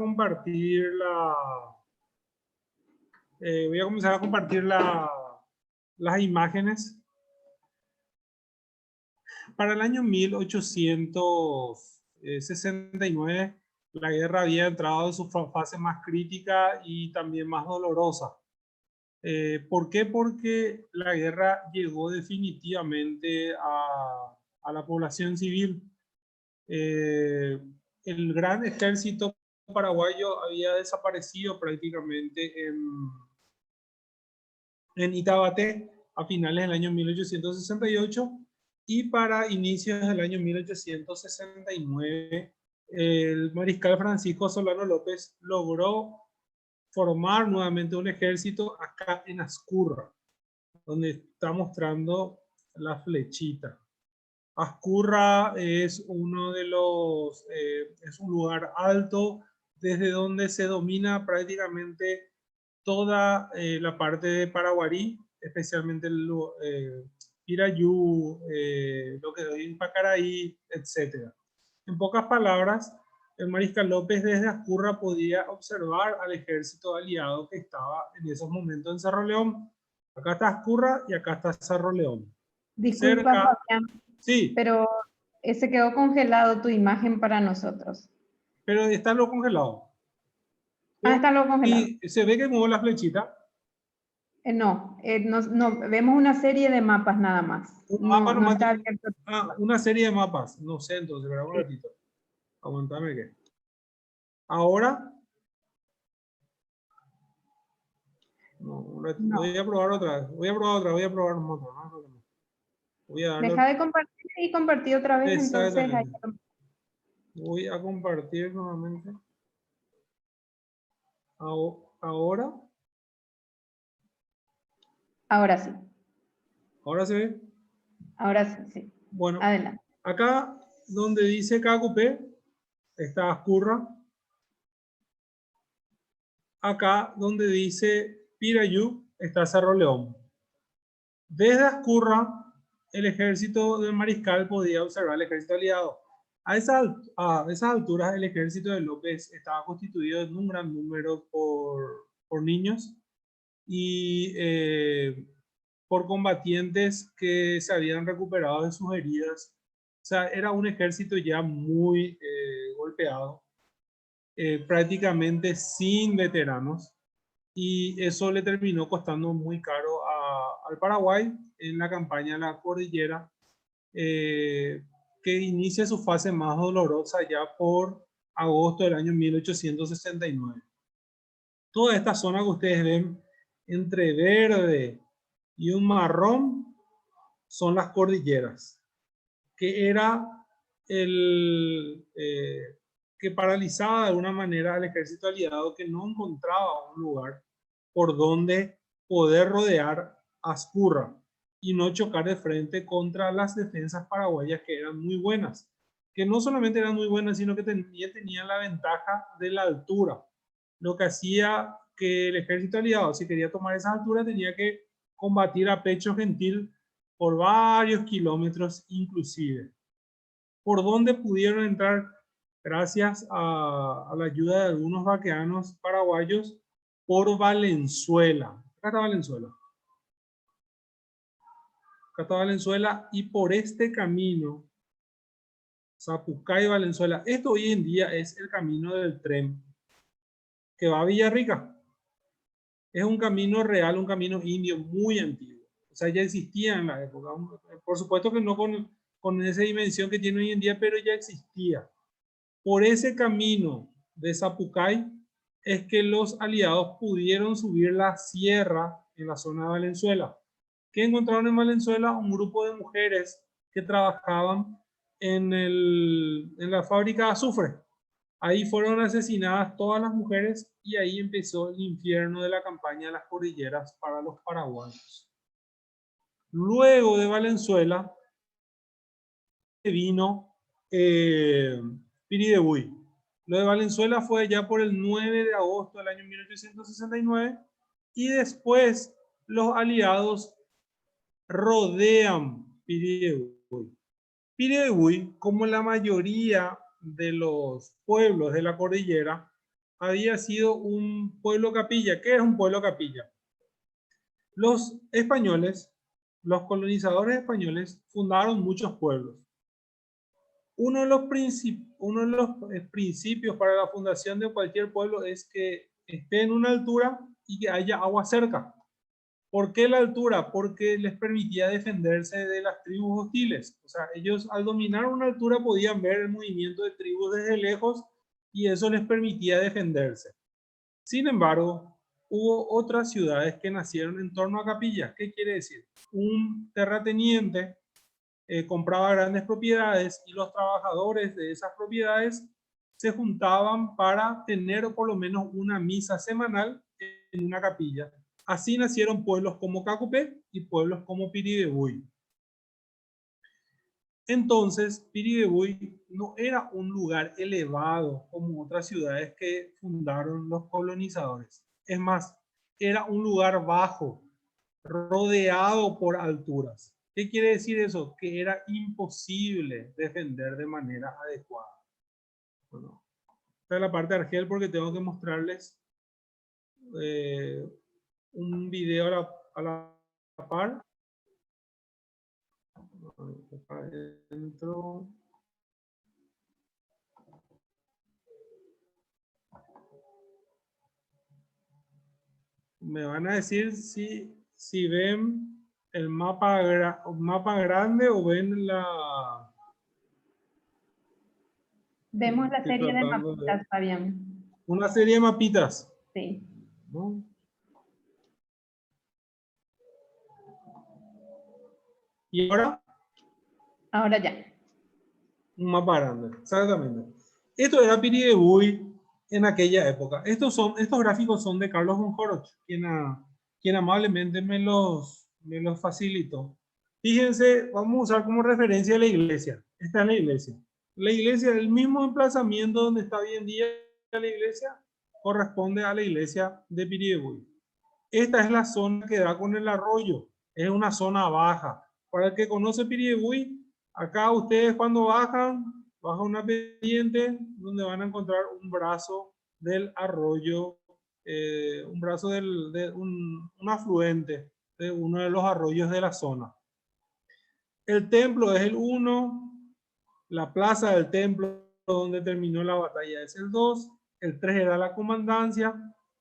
compartir voy a comenzar a compartir las imágenes. Para el año 1869, la guerra había entrado en su fase más crítica y también más dolorosa. ¿Por qué? Porque la guerra llegó definitivamente a la población civil. El gran ejército paraguayo había desaparecido prácticamente en Itabaté a finales del año 1868 y para inicios del año 1869 el mariscal Francisco Solano López logró formar nuevamente un ejército acá en Ascurra, donde está mostrando la flechita. Ascurra es uno de los, es un lugar alto desde donde se domina prácticamente toda la parte de Paraguarí, especialmente el Pirayú, lo que es Pacaraí, etc. En pocas palabras, el mariscal López desde Ascurra podía observar al ejército aliado que estaba en esos momentos en Cerro León. Acá está Ascurra y acá está Cerro León. Disculpa, Cerca, Fabián, sí, pero se quedó congelado tu imagen para nosotros. pero está lo congelado. Ah, está lo congelado. Y se ve que muevo la flechita. No, vemos una serie de mapas nada más. Un mapa No nomás está tiene, abierto. una serie de mapas. No sé, entonces, espera un ratito. Aguantame que. Ahora. No, un ratito. No. Voy a probar otra vez. Voy a probar otra. Voy a probar otra. No, voy a darle. Deja de compartir y compartir otra vez. Entonces. Voy a compartir nuevamente. Ahora. Ahora sí. Ahora se ve. Ahora sí, sí. Bueno, adelante. Acá donde dice KQP está Ascurra. Acá donde dice Pirayú está Cerro León. Desde Ascurra, el ejército del mariscal podía observar el ejército aliado. A esas alturas, el ejército de López estaba constituido en un gran número por niños y por combatientes que se habían recuperado de sus heridas. O sea, era un ejército ya muy golpeado, prácticamente sin veteranos. Y eso le terminó costando muy caro al Paraguay en la campaña de la cordillera, que inicia su fase más dolorosa ya por agosto del año 1869. Toda esta zona que ustedes ven entre verde y un marrón son las cordilleras, que era que paralizaba de alguna manera al ejército aliado, que no encontraba un lugar por donde poder rodear Ascurra y no chocar de frente contra las defensas paraguayas, que eran muy buenas, que no solamente eran muy buenas, sino que tenían la ventaja de la altura, lo que hacía que el ejército aliado, si quería tomar esa altura, tenía que combatir a pecho gentil por varios kilómetros inclusive. ¿Por dónde pudieron entrar? Gracias a la ayuda de algunos vaqueanos paraguayos, por Valenzuela. Acá está Valenzuela. Acá está Valenzuela, y por este camino, Zapucay y Valenzuela. Esto hoy en día es el camino del tren que va a Villarrica. Es un camino real, un camino indio muy antiguo. O sea, ya existía en la época. Por supuesto que no con esa dimensión que tiene hoy en día, pero ya existía. Por ese camino de Zapucay es que los aliados pudieron subir la sierra en la zona de Valenzuela. ¿Qué encontraron en Valenzuela? Un grupo de mujeres que trabajaban en la fábrica de azufre. Ahí fueron asesinadas todas las mujeres y ahí empezó el infierno de la campaña de las cordilleras para los paraguayos. Luego de Valenzuela vino Piridebuy. Lo de Valenzuela fue ya por el 9 de agosto del año 1869 y después los aliados rodean Piridebuy. Piridebuy, como la mayoría de los pueblos de la cordillera, había sido un pueblo capilla. ¿Qué es un pueblo capilla? Los españoles, los colonizadores españoles, fundaron muchos pueblos. Uno de los principios para la fundación de cualquier pueblo es que esté en una altura y que haya agua cerca. ¿Por qué la altura? Porque les permitía defenderse de las tribus hostiles. O sea, ellos al dominar una altura podían ver el movimiento de tribus desde lejos y eso les permitía defenderse. Sin embargo, hubo otras ciudades que nacieron en torno a capillas. ¿Qué quiere decir? Un terrateniente compraba grandes propiedades y los trabajadores de esas propiedades se juntaban para tener por lo menos una misa semanal en una capilla. Así nacieron pueblos como Cacupé y pueblos como Piribebuy. Entonces, Piribebuy no era un lugar elevado como otras ciudades que fundaron los colonizadores. Es más, era un lugar bajo, rodeado por alturas. ¿Qué quiere decir eso? Que era imposible defender de manera adecuada. Bueno, esta es la parte de Argel porque tengo que mostrarles un video a la par. Acá adentro. Me van a decir si ven el mapa grande o ven la... Vemos la Estoy serie de tratando de... mapitas, Fabián. Una serie de mapitas. Sí. ¿No? Y ahora, Ahora ya. un mapa grande. Exactamente. Esto era Piribebuy en aquella época. Estos gráficos son de Carlos von Horoch, quien amablemente me los facilitó. Fíjense, vamos a usar como referencia la iglesia. Esta es la iglesia. La iglesia, el mismo emplazamiento donde está hoy en día la iglesia, corresponde a la iglesia de Piribebuy. Esta es la zona que da con el arroyo. Es una zona baja. Para el que conoce Piribebuy, acá ustedes cuando bajan una pendiente donde van a encontrar un brazo del arroyo, un brazo de un afluente de uno de los arroyos de la zona. El templo es el 1, la plaza del templo donde terminó la batalla es el 2, el 3 era la comandancia.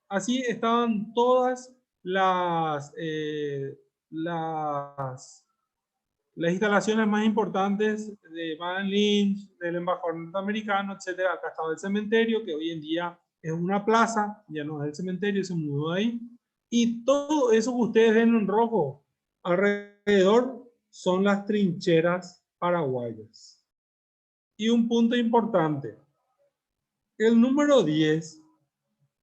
Así estaban todas las instalaciones más importantes de Van Lynch, del embajador norteamericano, etc. Acá estaba el cementerio, que hoy en día es una plaza, ya no es el cementerio, se mudó ahí. Y todo eso que ustedes ven en rojo alrededor son las trincheras paraguayas. Y un punto importante, el número 10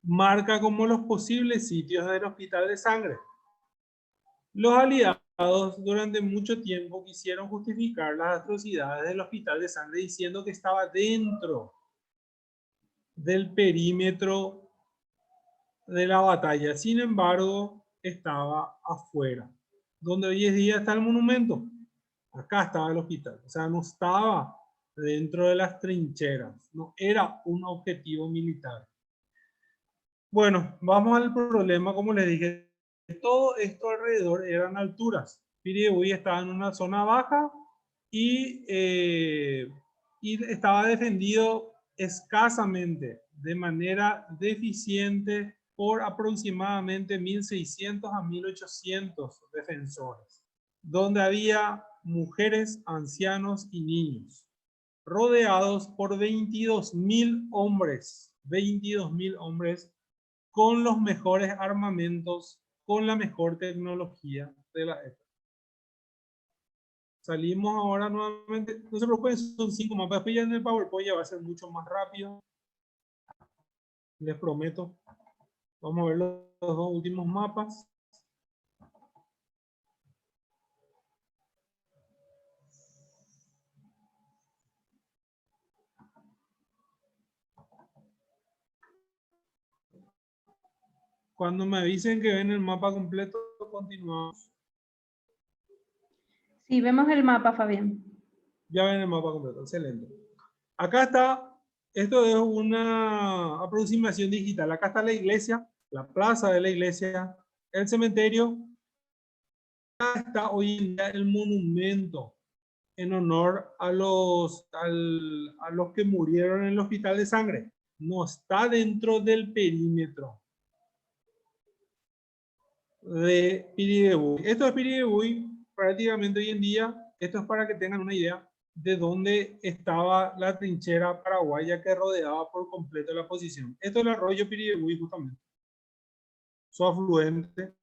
marca como los posibles sitios del hospital de sangre. Los aliados durante mucho tiempo quisieron justificar las atrocidades del hospital de sangre diciendo que estaba dentro del perímetro de la batalla. Sin embargo, estaba afuera, donde hoy en día está el monumento. Acá estaba el hospital, o sea, no estaba dentro de las trincheras, no era un objetivo militar. Bueno, vamos al problema, como les dije, todo esto alrededor eran alturas. Piribebuy estaba en una zona baja y estaba defendido escasamente, de manera deficiente, por aproximadamente 1.600 a 1.800 defensores, donde había mujeres, ancianos y niños, rodeados por 22.000 hombres, 22.000 hombres con los mejores armamentos, con la mejor tecnología de la época. Salimos ahora nuevamente, no se preocupen, son 5 mapas, después ya en el PowerPoint ya va a ser mucho más rápido, les prometo. Vamos a ver los 2 últimos mapas. Cuando me avisen que ven el mapa completo, continuamos. Sí, vemos el mapa, Fabián. Ya ven el mapa completo, excelente. Acá está Esto es una aproximación digital. Acá está la iglesia, la plaza de la iglesia, el cementerio. Acá está hoy en día el monumento en honor a a los que murieron en el hospital de sangre. No está dentro del perímetro de Piribebuy. Esto es Piribebuy, prácticamente hoy en día. Esto es para que tengan una idea de dónde estaba la trinchera paraguaya que rodeaba por completo la posición. Esto es el arroyo Piribebuy, justamente. Su afluente.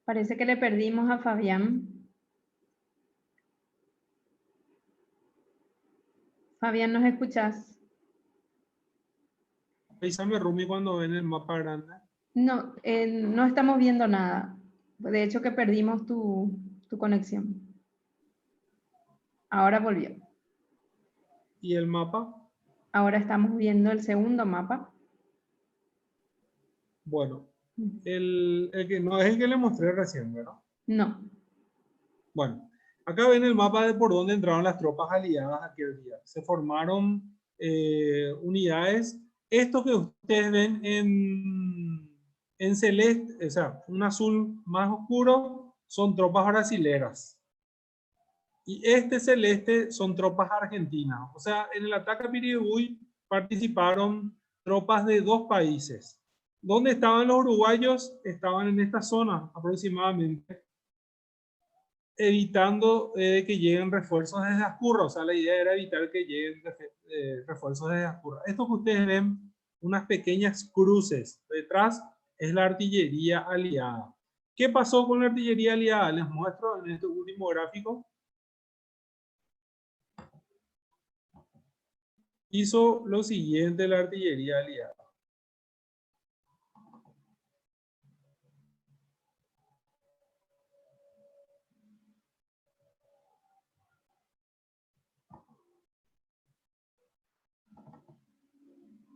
Parece que le perdimos a Fabián. Fabián, ¿nos escuchas? Avísame, Rumi, cuando ven el mapa grande. No, no estamos viendo nada. De hecho que perdimos tu conexión. Ahora volvió. ¿Y el mapa? Ahora estamos viendo el segundo mapa. Bueno, el que no es el que le mostré recién, ¿verdad? No. Bueno, acá ven el mapa de por dónde entraron las tropas aliadas aquel día. Se formaron unidades. Esto que ustedes ven en celeste, o sea, un azul más oscuro, son tropas brasileras. Y este celeste son tropas argentinas. O sea, en el ataque a Piribebuy participaron tropas de dos países. ¿Dónde estaban los uruguayos? Estaban en esta zona aproximadamente, evitando que lleguen refuerzos desde Ascurra. O sea, la idea era evitar que lleguen refuerzos desde Ascurra. Esto que ustedes ven, unas pequeñas cruces. Detrás es la artillería aliada. ¿Qué pasó con la artillería aliada? Les muestro en este último gráfico. Hizo lo siguiente la artillería aliada.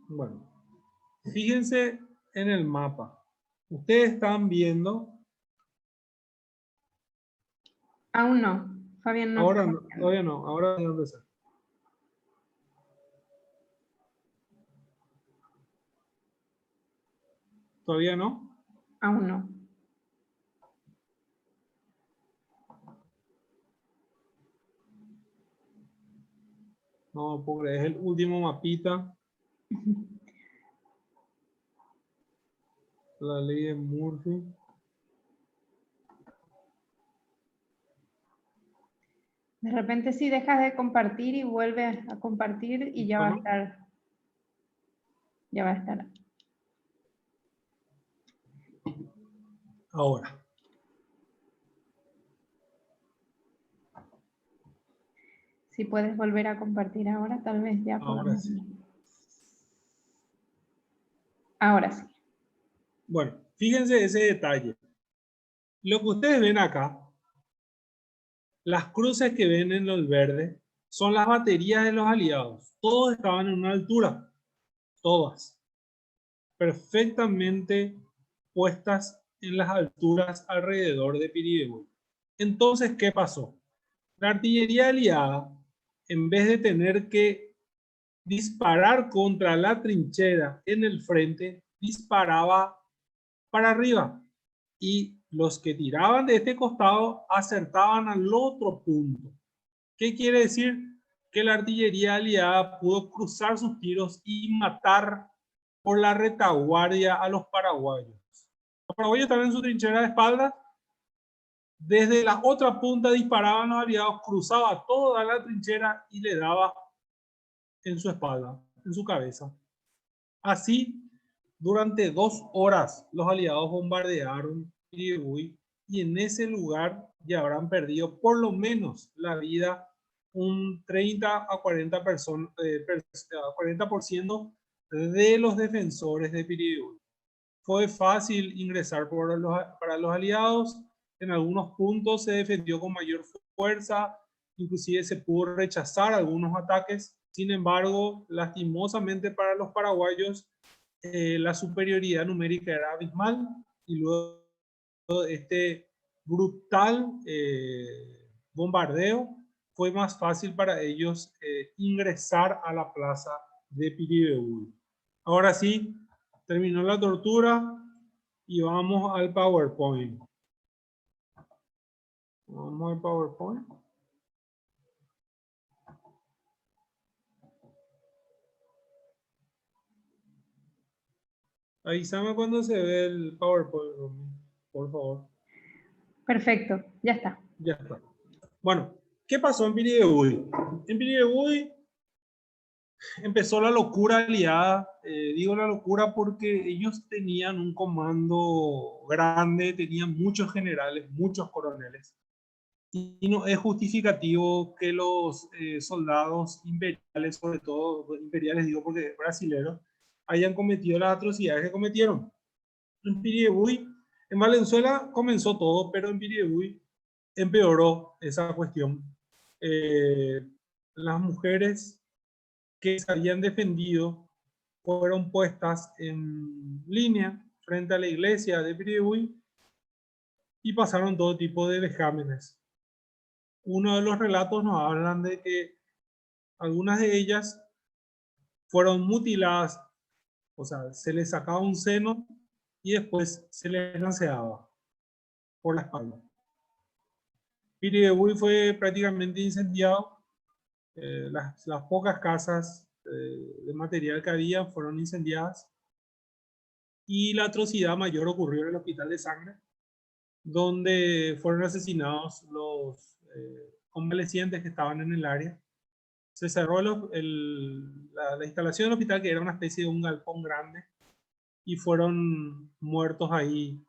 Bueno, fíjense en el mapa. Ustedes están viendo. Aún no. Fabián, no Ahora estamos no, viendo. todavía no. Ahora voy a empezar. ¿Todavía no? Aún no. No, pobre, es el último mapita. La ley de Murphy. De repente si dejas de compartir y vuelves a compartir y ya va a Bueno, estar. Ya va a estar. ahora. Si puedes volver a compartir ahora, tal vez ya Ahora podamos. sí. Ahora sí. Bueno, fíjense ese detalle. Lo que ustedes ven acá, las cruces que ven en los verdes, son las baterías de los aliados. Todos estaban en una altura. Todas. Perfectamente puestas en las alturas alrededor de Piribebuy. Entonces, ¿qué pasó? La artillería aliada, en vez de tener que disparar contra la trinchera en el frente, disparaba para arriba. Y los que tiraban de este costado acertaban al otro punto. ¿Qué quiere decir? Que la artillería aliada pudo cruzar sus tiros y matar por la retaguardia a los paraguayos. Los paraguayos estaban en su trinchera de espaldas. Desde la otra punta disparaban los aliados, cruzaba toda la trinchera y le daba en su espalda, en su cabeza. Así, durante 2 horas, los aliados bombardearon Piribebuy y en ese lugar ya habrán perdido por lo menos la vida un 30 a 40%, 40% de los defensores de Piribebuy. Fue fácil ingresar para los aliados. En algunos puntos se defendió con mayor fuerza, inclusive se pudo rechazar algunos ataques, Sin embargo, lastimosamente para los paraguayos, la superioridad numérica era abismal y luego de este brutal bombardeo fue más fácil para ellos ingresar a la plaza de Piribebuy. Ahora sí, terminó la tortura y vamos al PowerPoint. Vamos al PowerPoint. Avísame cuando se ve el PowerPoint, por favor. Perfecto, ya está. Ya está. Bueno, ¿qué pasó en Piribebuy? En Piribebuy empezó la locura aliada. Digo la locura porque ellos tenían un comando grande, tenían muchos generales, muchos coroneles. Y no es justificativo que los soldados imperiales, sobre todo imperiales, digo porque brasileños, hayan cometido las atrocidades que cometieron. En Piribebuy, en Valenzuela comenzó todo, pero en Piribebuy empeoró esa cuestión. Las mujeres que se habían defendido fueron puestas en línea frente a la iglesia de Piribebuy y pasaron todo tipo de vejámenes. Uno de los relatos nos hablan de que algunas de ellas fueron mutiladas, o sea, se les sacaba un seno y después se les lanceaba por la espalda. Piribebuy fue prácticamente incendiado. Las pocas casas de material que había fueron incendiadas. Y la atrocidad mayor ocurrió en el Hospital de Sangre, donde fueron asesinados los convalecientes que estaban en el área. Se cerró la instalación del hospital, que era una especie de un galpón grande, y fueron muertos ahí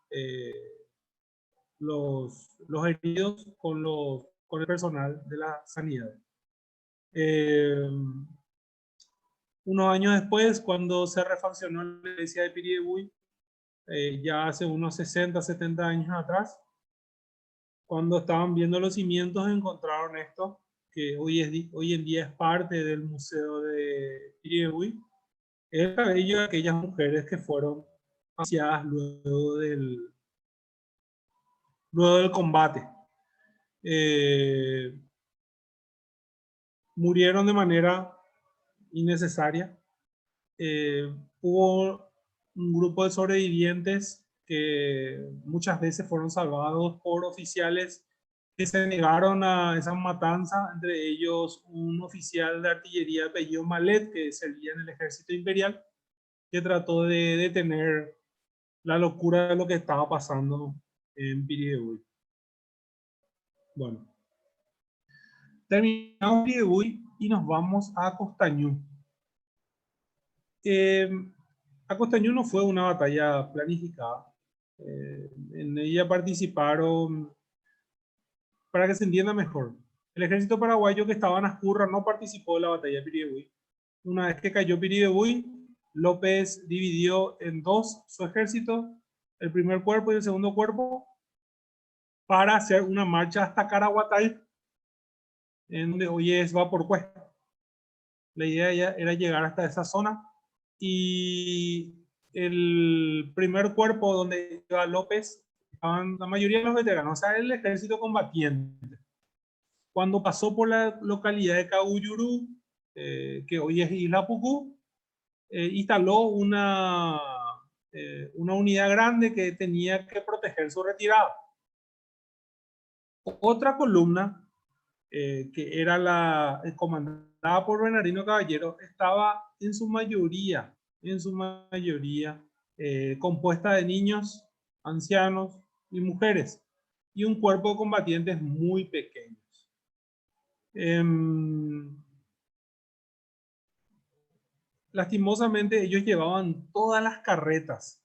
los heridos con el personal de la sanidad. Unos años después, cuando se refaccionó la iglesia de Piribebuy, ya hace unos 60, 70 años atrás, cuando estaban viendo los cimientos encontraron esto, que hoy en día es parte del museo de Piribebuy, el cabello de aquellas mujeres que fueron asesinadas luego del combate. Murieron de manera innecesaria. Hubo un grupo de sobrevivientes que muchas veces fueron salvados por oficiales que se negaron a esa matanza, entre ellos un oficial de artillería de apellido Malet, que servía en el ejército imperial, que trató de detener la locura de lo que estaba pasando en Piribebuy. Bueno, terminamos Piribebuy y nos vamos a Costañú. Acostañú no fue una batalla planificada. En ella participaron, para que se entienda mejor, el ejército paraguayo que estaba en Ascurra no participó en la batalla de Piribebuy. Una vez que cayó Piribebuy, López dividió en dos su ejército, el primer cuerpo y el segundo cuerpo, para hacer una marcha hasta Caraguatay, en donde hoy es Vaporcué. La idea era llegar hasta esa zona, y el primer cuerpo donde iba López estaban la mayoría de los veteranos, o sea, el ejército combatiente. Cuando pasó por la localidad de Cauyurú, que hoy es Isla Pucú, instaló una unidad grande que tenía que proteger su retirada. Otra columna, que era comandada por Bernardino Caballero, estaba en su mayoría, compuesta de niños, ancianos y mujeres, y un cuerpo de combatientes muy pequeños. Lastimosamente, ellos llevaban todas las carretas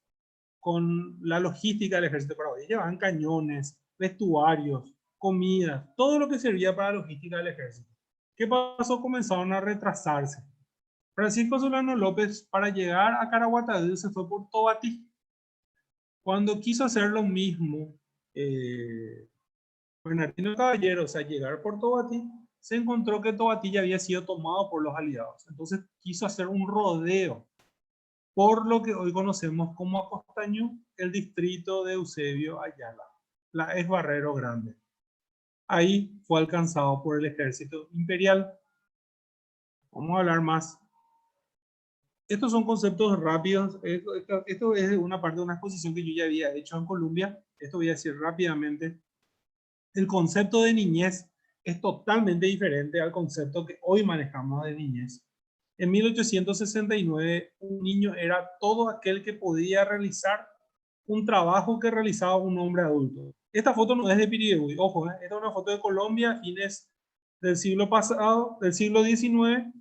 con la logística del ejército paraguayo. Llevaban cañones, vestuarios, comida, todo lo que servía para la logística del ejército. ¿Qué pasó? Comenzaron a retrasarse. Francisco Solano López, para llegar a Caraguatay, se fue por Tobatí. Cuando quiso hacer lo mismo, Bernardino Caballero, o sea, llegar por Tobatí, se encontró que Tobatí ya había sido tomado por los aliados. Entonces quiso hacer un rodeo por lo que hoy conocemos como Acostañú, el distrito de Eusebio Ayala, la ex Barrero Grande. Ahí fue alcanzado por el ejército imperial. Vamos a hablar más. Estos son conceptos rápidos. Esto es una parte de una exposición que yo ya había hecho en Colombia. Esto voy a decir rápidamente. El concepto de niñez es totalmente diferente al concepto que hoy manejamos de niñez. En 1869, un niño era todo aquel que podía realizar un trabajo que realizaba un hombre adulto. Esta foto no es de Piribebuy, ojo, esta es una foto de Colombia, fines del siglo pasado, del siglo XIX,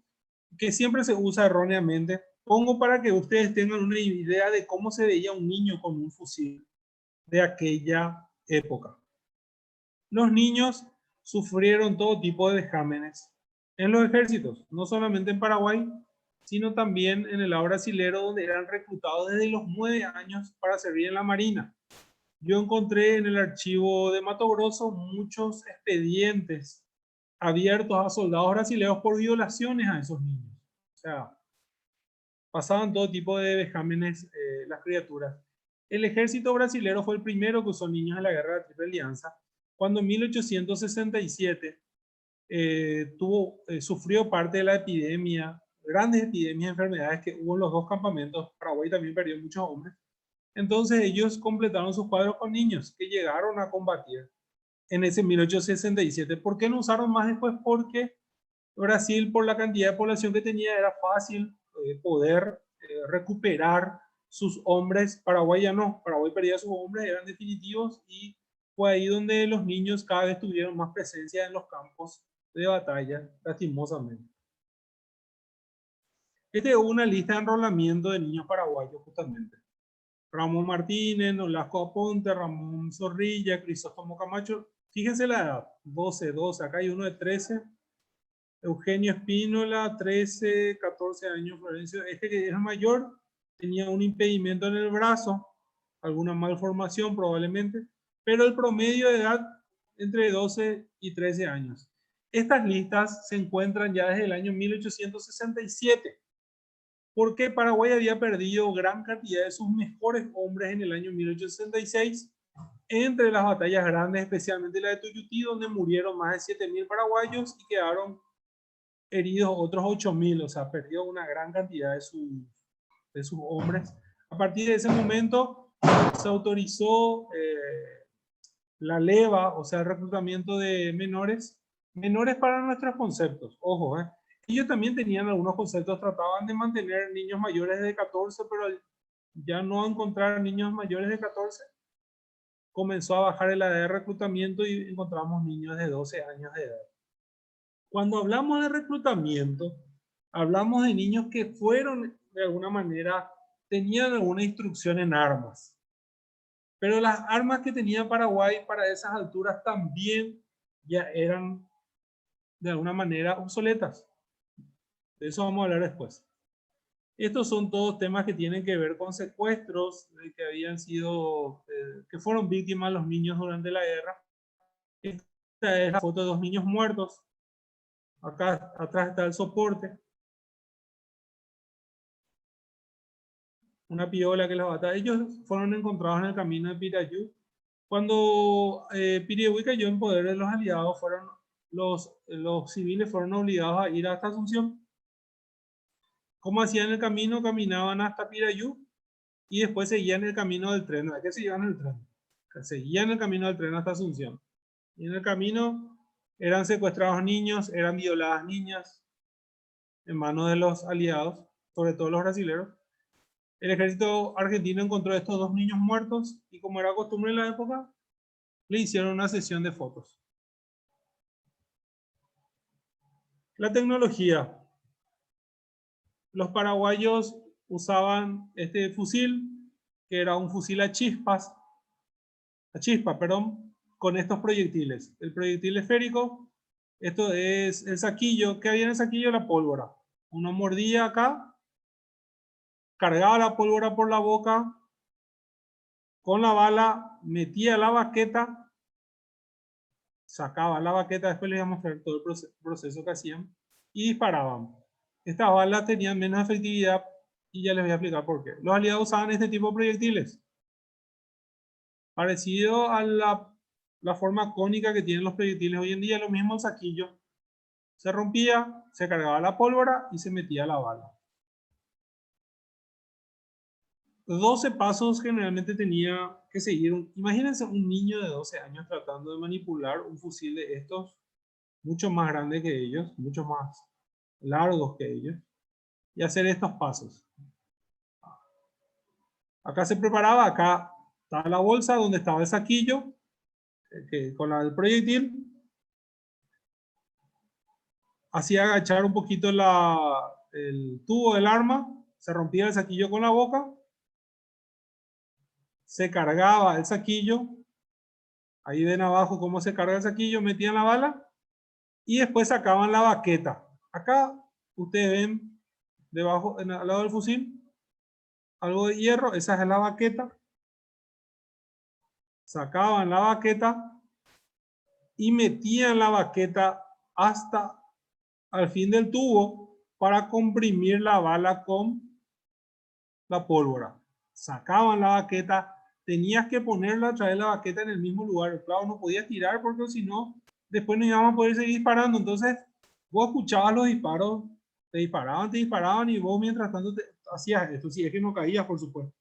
que siempre se usa erróneamente. Pongo para que ustedes tengan una idea de cómo se veía un niño con un fusil de aquella época. Los niños sufrieron todo tipo de vejámenes en los ejércitos, no solamente en Paraguay, sino también en el lado brasilero, donde eran reclutados desde los 9 años para servir en la Marina. Yo encontré en el archivo de Mato Grosso muchos expedientes abiertos a soldados brasileños por violaciones a esos niños. O sea, pasaban todo tipo de vejámenes las criaturas. El ejército brasilero fue el primero que usó niños en la guerra de la Triple Alianza, cuando en 1867 sufrió parte de la epidemia, grandes epidemias de enfermedades que hubo en los dos campamentos. Paraguay también perdió muchos hombres. Entonces ellos completaron sus cuadros con niños que llegaron a combatir en ese 1867. ¿Por qué no usaron más después? Porque Brasil, por la cantidad de población que tenía, era fácil poder recuperar sus hombres. Paraguay ya no. Paraguay perdía sus hombres, eran definitivos, y fue ahí donde los niños cada vez tuvieron más presencia en los campos de batalla, lastimosamente. Esta es una lista de enrolamiento de niños paraguayos, justamente. Ramón Martínez, Nolasco Aponte, Ramón Zorrilla, Crisóstomo Camacho. Fíjense la edad, 12. Acá hay uno de 13. Eugenio Espínola, 13, 14 años. Florencio, este que es mayor, tenía un impedimento en el brazo, alguna malformación probablemente, pero el promedio de edad entre 12 y 13 años. Estas listas se encuentran ya desde el año 1867. Porque Paraguay había perdido gran cantidad de sus mejores hombres en el año 1866, entre las batallas grandes, especialmente la de Tuyutí, donde murieron más de 7.000 paraguayos y quedaron heridos otros 8.000, o sea, perdió una gran cantidad de sus hombres. A partir de ese momento se autorizó la leva, o sea, el reclutamiento de menores para nuestros conceptos, ojo, ellos también tenían algunos conceptos, trataban de mantener niños mayores de 14, pero ya no encontrar niños mayores de 14, comenzó a bajar la edad de reclutamiento y encontramos niños de 12 años de edad. Cuando hablamos de reclutamiento, hablamos de niños que fueron, de alguna manera, tenían alguna instrucción en armas. Pero las armas que tenía Paraguay para esas alturas también ya eran, de alguna manera, obsoletas. De eso vamos a hablar después. Estos son todos temas que tienen que ver con secuestros que habían sido, que fueron víctimas los niños durante la guerra. Esta es la foto de 2 niños muertos. Acá atrás está el soporte. Una piola que los mata. Ellos fueron encontrados en el camino de Pirayú. Cuando Piribebuy cayó en poder de los aliados, los civiles fueron obligados a ir hasta Asunción. ¿Cómo hacían el camino? Caminaban hasta Pirayú y después seguían el camino del tren. ¿A qué se iban el tren? Seguían el camino del tren hasta Asunción. Y en el camino eran secuestrados niños, eran violadas niñas en manos de los aliados, sobre todo los brasileños. El ejército argentino encontró a estos 2 niños muertos y, como era costumbre en la época, le hicieron una sesión de fotos. La tecnología. Los paraguayos usaban este fusil, que era un fusil a chispa, con estos proyectiles. El proyectil esférico, esto es el saquillo. ¿Qué había en el saquillo? La pólvora. Uno mordía acá, cargaba la pólvora por la boca, con la bala metía la baqueta, sacaban la baqueta, después les voy a mostrar todo el proceso que hacían, y disparaban. Estas balas tenían menos efectividad y ya les voy a explicar por qué. Los aliados usaban este tipo de proyectiles, parecido a la forma cónica que tienen los proyectiles hoy en día, lo mismo el saquillo. Se rompía, se cargaba la pólvora y se metía la bala. 12 pasos generalmente tenía que seguir. Imagínense un niño de 12 años tratando de manipular un fusil de estos, mucho más grande que ellos, mucho más largos que ellos, y hacer estos pasos. Acá se preparaba, acá estaba la bolsa donde estaba el saquillo con el proyectil. Hacía agachar un poquito el tubo del arma, se rompía el saquillo con la boca, se cargaba el saquillo, ahí ven abajo cómo se carga el saquillo, metían la bala y después sacaban la baqueta. Acá ustedes ven debajo, al lado del fusil, algo de hierro, esa es la baqueta. Sacaban la baqueta y metían la baqueta hasta al fin del tubo para comprimir la bala con la pólvora. Sacaban la baqueta, tenías que ponerla a través de la baqueta en el mismo lugar. Claro, no podías tirar porque si no, después no íbamos a poder seguir disparando. Entonces, vos escuchabas los disparos, te disparaban y vos mientras tanto hacías esto. Si es que no caías, por supuesto.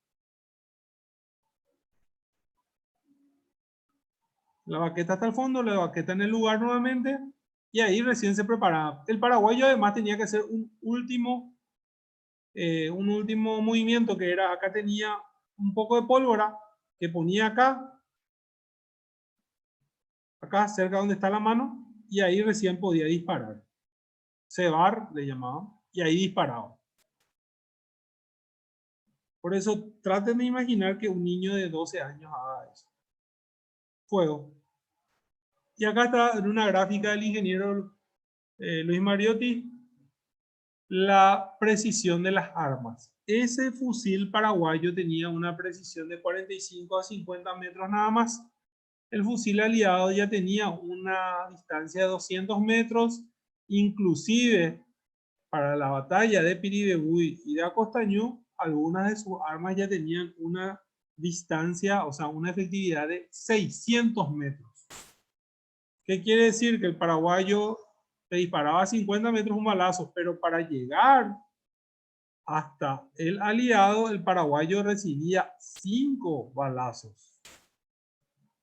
La baqueta hasta el fondo, la baqueta en el lugar nuevamente y ahí recién se preparaba. El paraguayo además tenía que hacer un último movimiento que era, acá tenía un poco de pólvora que ponía acá cerca donde está la mano, y ahí recién podía disparar. Cebar le llamaban, y ahí disparaba. Por eso traten de imaginar que un niño de 12 años haga eso. Fuego. Y acá está en una gráfica del ingeniero Luis Mariotti, la precisión de las armas. Ese fusil paraguayo tenía una precisión de 45 a 50 metros nada más. El fusil aliado ya tenía una distancia de 200 metros, inclusive para la batalla de Piribebuy y de Acostañú, algunas de sus armas ya tenían una distancia, o sea, una efectividad de 600 metros. ¿Qué quiere decir? Que el paraguayo te disparaba a 50 metros un balazo, pero para llegar hasta el aliado, el paraguayo recibía 5 balazos.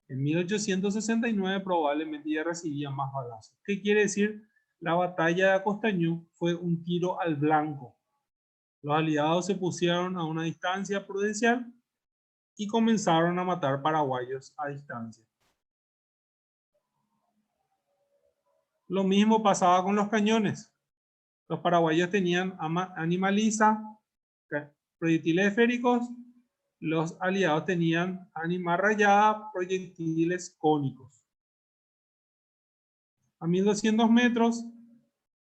En 1869 probablemente ya recibía más balazos. ¿Qué quiere decir? La batalla de Acostañú fue un tiro al blanco. Los aliados se pusieron a una distancia prudencial y comenzaron a matar paraguayos a distancia. Lo mismo pasaba con los cañones. Los paraguayos tenían animaliza, proyectiles esféricos. Los aliados tenían ánima rayada, proyectiles cónicos. A 1200 metros,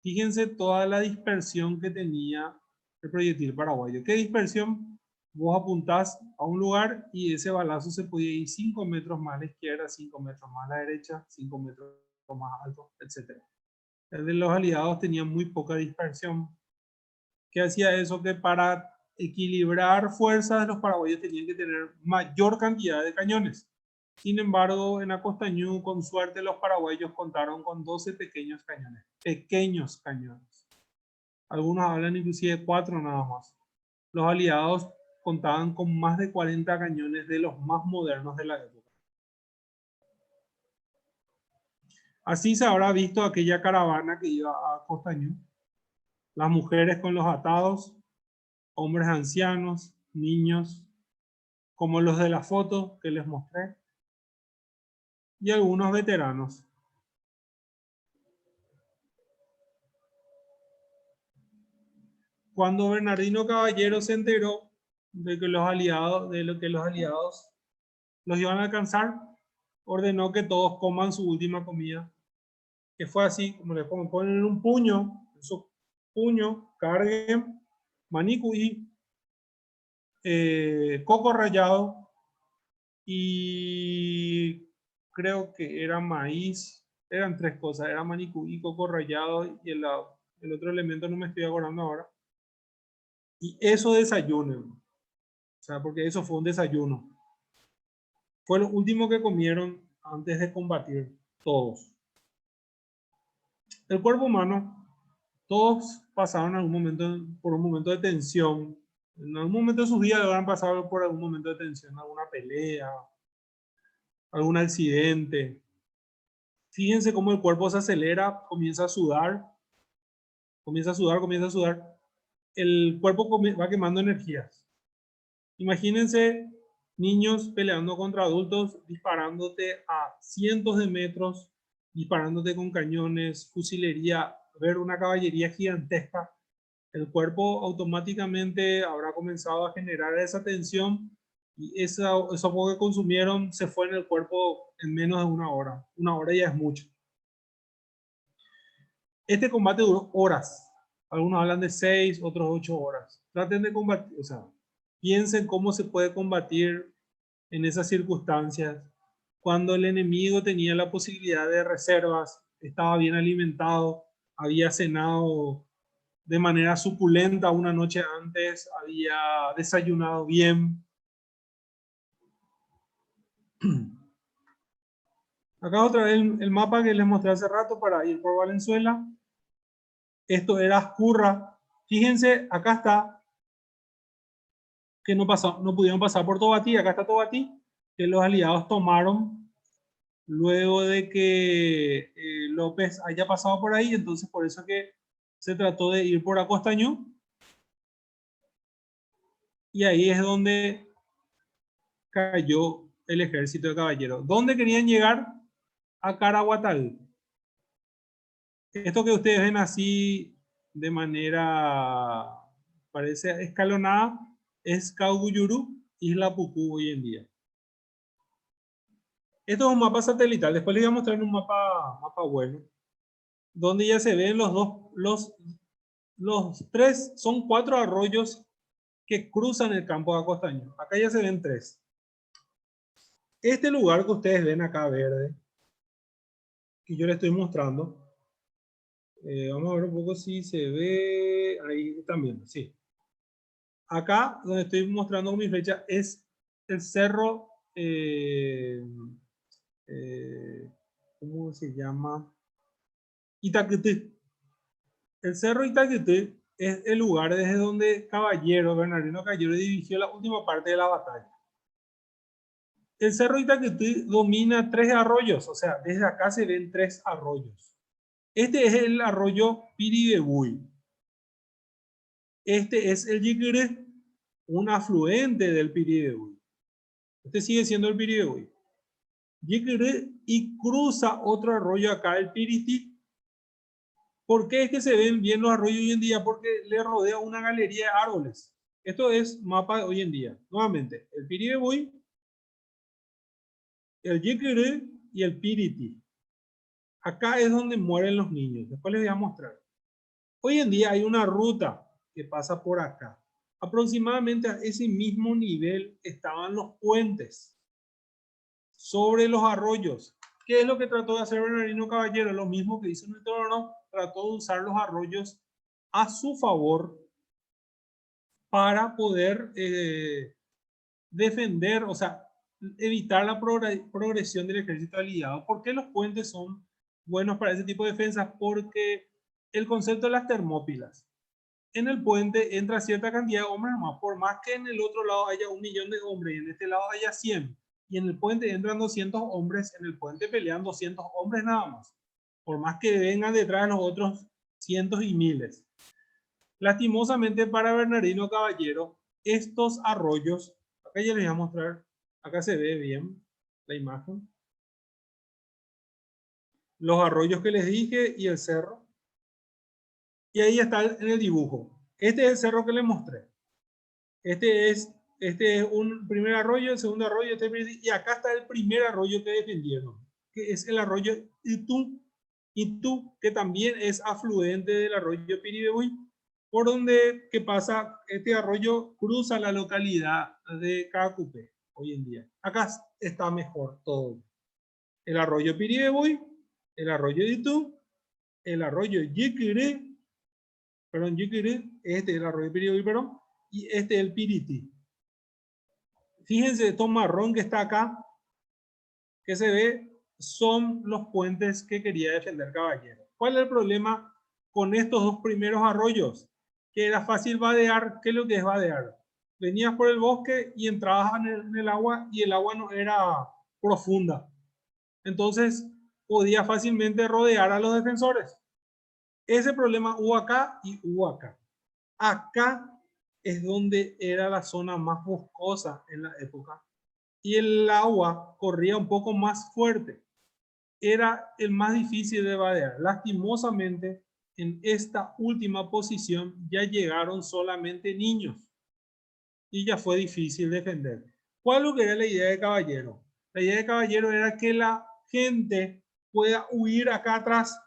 fíjense toda la dispersión que tenía el proyectil paraguayo. ¿Qué dispersión? Vos apuntás a un lugar y ese balazo se podía ir 5 metros más a la izquierda, 5 metros más a la derecha, 5 metros más alto, etc. El de los aliados tenía muy poca dispersión. ¿Qué hacía eso? Que para equilibrar fuerzas, los paraguayos tenían que tener mayor cantidad de cañones. Sin embargo, en Acostañú, con suerte, los paraguayos contaron con 12 pequeños cañones. Pequeños cañones. Algunos hablan inclusive de 4 nada más. Los aliados contaban con más de 40 cañones de los más modernos de la época. Así se habrá visto aquella caravana que iba a Acostañú. Las mujeres con los atados, hombres ancianos, niños, como los de la foto que les mostré, y algunos veteranos. Cuando Bernardino Caballero se enteró de que los aliados los iban a alcanzar, ordenó que todos coman su última comida, que fue así, como le ponen en un puño, en su puño, carguen manicuí, coco rallado y creo que era maíz Eran tres cosas, era Manicú y Coco Rallado y el otro elemento no me estoy acordando ahora. Y eso desayunen. O sea, porque eso fue un desayuno. Fue lo último que comieron antes de combatir todos. El cuerpo humano, todos pasaron algún momento, por un momento de tensión. En algún momento de sus vidas habrán pasado por algún momento de tensión, alguna pelea, algún accidente. Fíjense cómo el cuerpo se acelera, comienza a sudar, comienza a sudar, comienza a sudar. El cuerpo va quemando energías. Imagínense niños peleando contra adultos, disparándote a cientos de metros, disparándote con cañones, fusilería, ver una caballería gigantesca. El cuerpo automáticamente habrá comenzado a generar esa tensión y eso poco que consumieron se fue en el cuerpo en menos de una hora. Una hora ya es mucho. Este combate duró horas. Algunos hablan de 6, otros 8 horas. Traten de combatir, o sea, piensen cómo se puede combatir en esas circunstancias. Cuando el enemigo tenía la posibilidad de reservas, estaba bien alimentado, había cenado de manera suculenta una noche antes, había desayunado bien. Acá otra vez el mapa que les mostré hace rato para ir por Valenzuela. Esto era Ascurra. Fíjense, acá está que no pudieron pasar por Tobatí. Acá está Tobatí, que los aliados tomaron luego de que López haya pasado por ahí. Entonces, por eso que se trató de ir por Acostañú. Y ahí es donde cayó el ejército de caballeros. ¿Dónde querían llegar? A Caraguatal. Esto que ustedes ven así de manera, parece escalonada, es Cauguyuru, Isla Pucú hoy en día. Esto es un mapa satelital. Después les voy a mostrar un mapa bueno, donde ya se ven los tres, son 4 arroyos que cruzan el campo de Acostaño. Acá ya se ven 3. Este lugar que ustedes ven acá verde, que yo les estoy mostrando, vamos a ver un poco si se ve, ahí también, sí. Acá, donde estoy mostrando con mi flecha, es el cerro, ¿cómo se llama? Itaquetí. El cerro Itaquetí es el lugar desde donde Bernardino Caballero dirigió la última parte de la batalla. El cerro Itaquetí domina 3 arroyos, o sea, desde acá se ven 3 arroyos. Este es el arroyo Piribebuy. Este es el Yiquiré, un afluente del Piribebuy. Este sigue siendo el Piribebuy. Yiquiré y cruza otro arroyo acá, el Pirití. ¿Por qué es que se ven bien los arroyos hoy en día? Porque le rodea una galería de árboles. Esto es mapa de hoy en día. Nuevamente, el Piribebuy, el Yiquiré y el Pirití. Acá es donde mueren los niños. Después les voy a mostrar. Hoy en día hay una ruta que pasa por acá. Aproximadamente a ese mismo nivel estaban los puentes sobre los arroyos. ¿Qué es lo que trató de hacer Bernardino Caballero? Lo mismo que hizo en el trono, trató de usar los arroyos a su favor para poder defender, o sea, evitar la progresión del ejército aliado. ¿Por qué los puentes son buenos para ese tipo de defensas? Porque el concepto de las termópilas. En el puente entra cierta cantidad de hombres más, por más que en el otro lado haya 1.000.000 de hombres y en este lado haya 100, y en el puente entran 200 hombres, en el puente pelean 200 hombres nada más, por más que vengan detrás de los otros cientos y miles. Lastimosamente para Bernardino Caballero, estos arroyos, acá ya les voy a mostrar, acá se ve bien la imagen, los arroyos que les dije y el cerro, y ahí está en el dibujo. Este es el cerro que les mostré. Este es un primer arroyo, el segundo arroyo, y acá está el primer arroyo que defendieron, que es el arroyo Itu, que también es afluente del arroyo Piribebuy, por donde que pasa este arroyo cruza la localidad de Cacupé hoy en día. Acá está mejor todo. El arroyo Piribebuy, el arroyo Itu, el arroyo Yiquiré, perdón, Yiquiré, este es el arroyo Pirihuí, perdón, y este es el Piriti. Fíjense, esto marrón que está acá, que se ve, son los puentes que quería defender Caballero. ¿Cuál es el problema con estos dos primeros arroyos? Que era fácil vadear. ¿Qué es lo que es vadear? Venías por el bosque y entrabas en el agua y el agua no era profunda. Entonces, podía fácilmente rodear a los defensores. Ese problema hubo acá y hubo acá. Acá es donde era la zona más boscosa en la época y el agua corría un poco más fuerte. Era el más difícil de vadear. Lastimosamente, en esta última posición ya llegaron solamente niños y ya fue difícil defender. ¿Cuál es lo que era la idea de Caballero? La idea de Caballero era que la gente pueda huir acá atrás.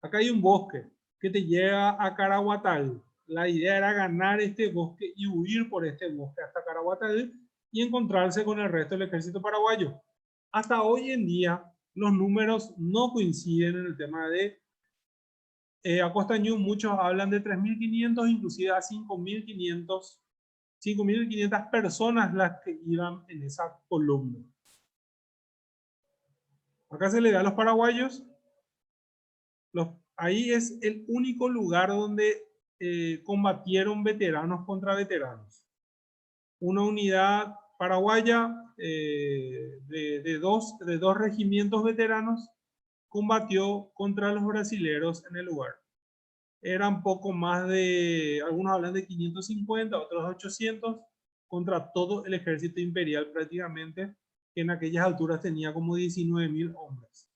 Acá hay un bosque que te lleva a Caraguatay. La idea era ganar este bosque y huir por este bosque hasta Caraguatay y encontrarse con el resto del ejército paraguayo. Hasta hoy en día los números no coinciden en el tema de Acostañú. Muchos hablan de 3.500, inclusive a 5.500 personas las que iban en esa columna. Acá se le da a los paraguayos. Ahí es el único lugar donde combatieron veteranos contra veteranos. Una unidad paraguaya de dos regimientos veteranos combatió contra los brasileros en el lugar. Eran poco más de, algunos hablan de 550, otros 800, contra todo el ejército imperial prácticamente, que en aquellas alturas tenía como 19.000 hombres.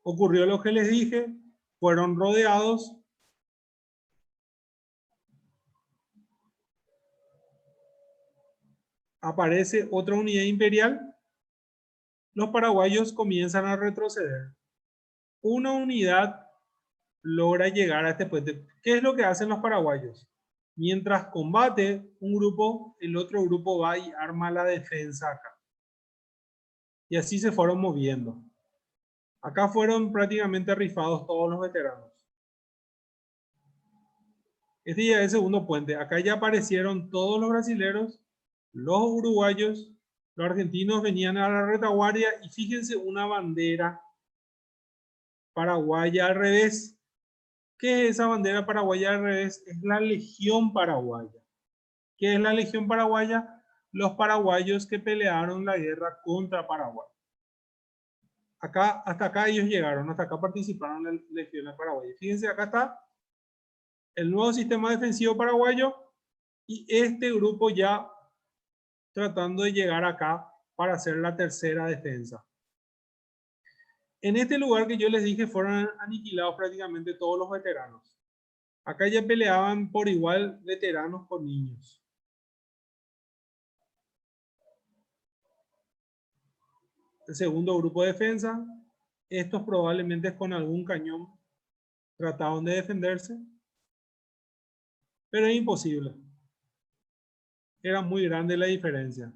Ocurrió lo que les dije, fueron rodeados. Aparece otra unidad imperial. Los paraguayos comienzan a retroceder. Una unidad logra llegar a este puente. ¿Qué es lo que hacen los paraguayos? Mientras combate un grupo, el otro grupo va y arma la defensa acá. Y así se fueron moviendo. Acá fueron prácticamente rifados todos los veteranos. Este ya es el segundo puente. Acá ya aparecieron todos los brasileros, los uruguayos, los argentinos venían a la retaguardia y fíjense una bandera paraguaya al revés. ¿Qué es esa bandera paraguaya al revés? Es la Legión Paraguaya. ¿Qué es la Legión Paraguaya? Los paraguayos que pelearon la guerra contra Paraguay. Acá, hasta acá ellos llegaron, hasta acá participaron en la Legión Paraguaya. Fíjense, acá está el nuevo sistema defensivo paraguayo y este grupo ya tratando de llegar acá para hacer la tercera defensa. En este lugar que yo les dije fueron aniquilados prácticamente todos los veteranos. Acá ya peleaban por igual veteranos con niños. El segundo grupo de defensa, estos probablemente con algún cañón trataban de defenderse, pero es imposible. Era muy grande la diferencia.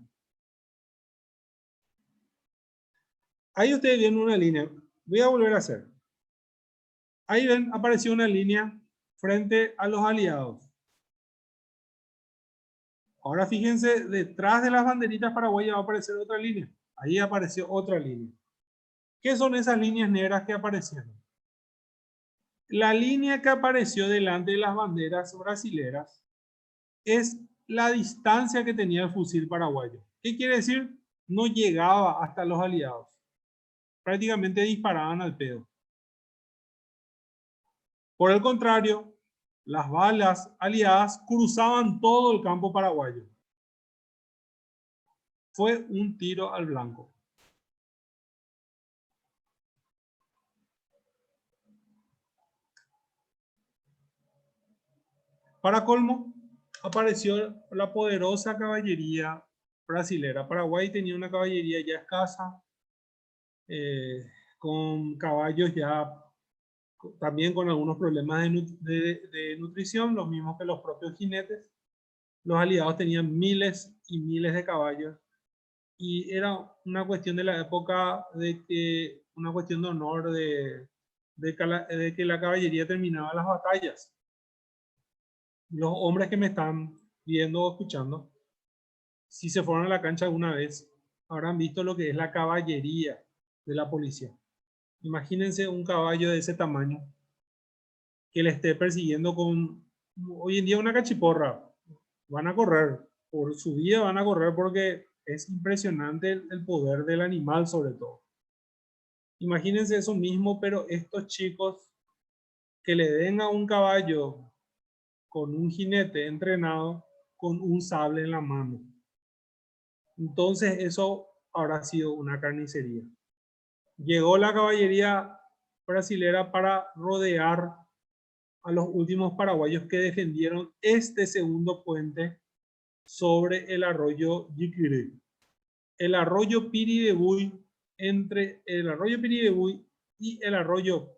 Ahí ustedes ven una línea. Voy a volver a hacer. Ahí ven, apareció una línea frente a los aliados. Ahora fíjense, detrás de las banderitas paraguayas va a aparecer otra línea. Ahí apareció otra línea. ¿Qué son esas líneas negras que aparecieron? La línea que apareció delante de las banderas brasileras es la distancia que tenía el fusil paraguayo. ¿Qué quiere decir? No llegaba hasta los aliados. Prácticamente disparaban al pedo. Por el contrario, las balas aliadas cruzaban todo el campo paraguayo. Fue un tiro al blanco. Para colmo, apareció la poderosa caballería brasilera. Paraguay tenía una caballería ya escasa, con caballos ya también con algunos problemas de nutrición, los mismos que los propios jinetes. Los aliados tenían miles y miles de caballos y era una cuestión de la época de que una cuestión de honor de que la caballería terminaba las batallas. Los hombres que me están viendo o escuchando, si se fueron a la cancha alguna vez, habrán visto lo que es la caballería de la policía. Imagínense un caballo de ese tamaño que le esté persiguiendo con, hoy en día, una cachiporra. Van a correr, por su vida van a correr porque es impresionante el poder del animal sobre todo. Imagínense eso mismo, pero estos chicos que le den a un caballo con un jinete entrenado con un sable en la mano. Entonces eso habrá sido una carnicería. Llegó la caballería brasilera para rodear a los últimos paraguayos que defendieron este segundo puente sobre el arroyo Yiquiré. El arroyo Piribebuy, entre el arroyo Piribebuy y el arroyo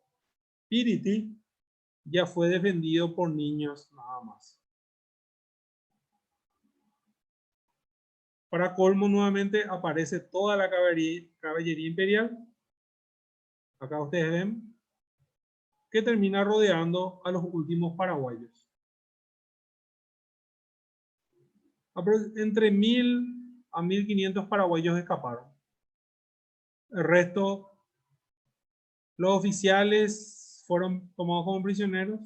Piriti, ya fue defendido por niños nada más. Para colmo, nuevamente aparece toda la caballería imperial. Acá ustedes ven que termina rodeando a los últimos paraguayos. Entre 1000 a 1500 paraguayos escaparon. El resto, los oficiales fueron tomados como prisioneros.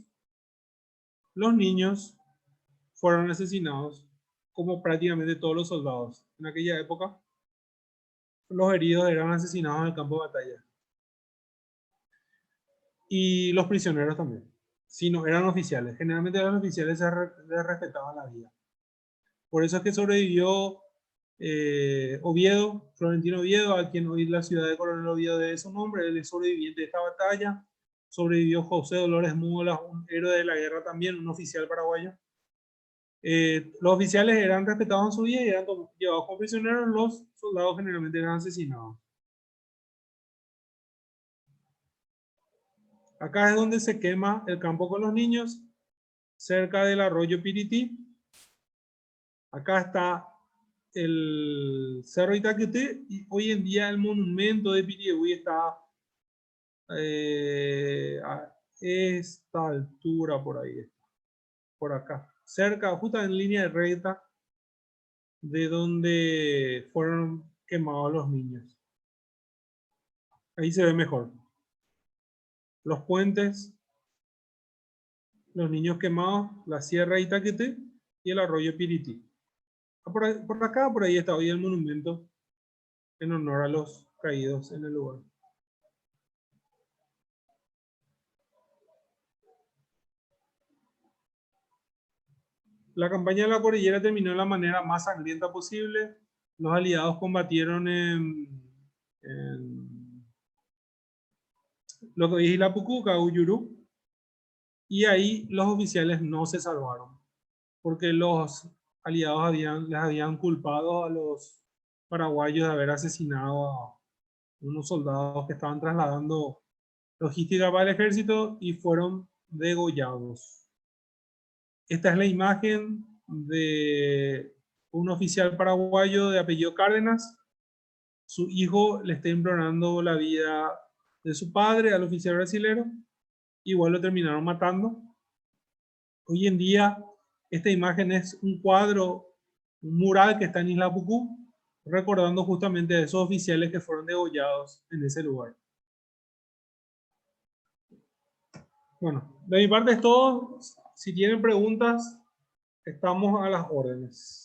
Los niños fueron asesinados, como prácticamente todos los soldados. En aquella época, los heridos eran asesinados en el campo de batalla. Y los prisioneros también. Si no eran oficiales. Generalmente a los oficiales les respetaba la vida. Por eso es que sobrevivió Oviedo, Florentino Oviedo, a quien hoy la ciudad de Coronel Oviedo debe su nombre. Él es sobreviviente de esta batalla. Sobrevivió José Dolores Mulas, un héroe de la guerra también, un oficial paraguayo. Los oficiales eran respetados en su vida y eran llevados como prisioneros. Los soldados generalmente eran asesinados. Acá es donde se quema el campo con los niños, cerca del arroyo Pirití. Acá está el Cerro Itaquete y hoy en día el monumento de Piribebuy está a esta altura por ahí, por acá, cerca, justo en línea recta de donde fueron quemados los niños. Ahí se ve mejor. Los puentes, los niños quemados, la Sierra Itaquete y el arroyo Pirití. Por acá, por ahí está hoy el monumento en honor a los caídos en el lugar. La campaña de la cordillera terminó de la manera más sangrienta posible. Los aliados combatieron en lo que es Isla Pucuca, Uyurú, y ahí los oficiales no se salvaron, porque los aliados les habían culpado a los paraguayos de haber asesinado a unos soldados que estaban trasladando logística para el ejército y fueron degollados. Esta es la imagen de un oficial paraguayo de apellido Cárdenas. Su hijo le está implorando la vida de su padre al oficial brasilero. Igual lo terminaron matando. Hoy en día, esta imagen es un cuadro, un mural que está en Isla Pucú, recordando justamente a esos oficiales que fueron degollados en ese lugar. Bueno, de mi parte es todo. Si tienen preguntas, estamos a las órdenes.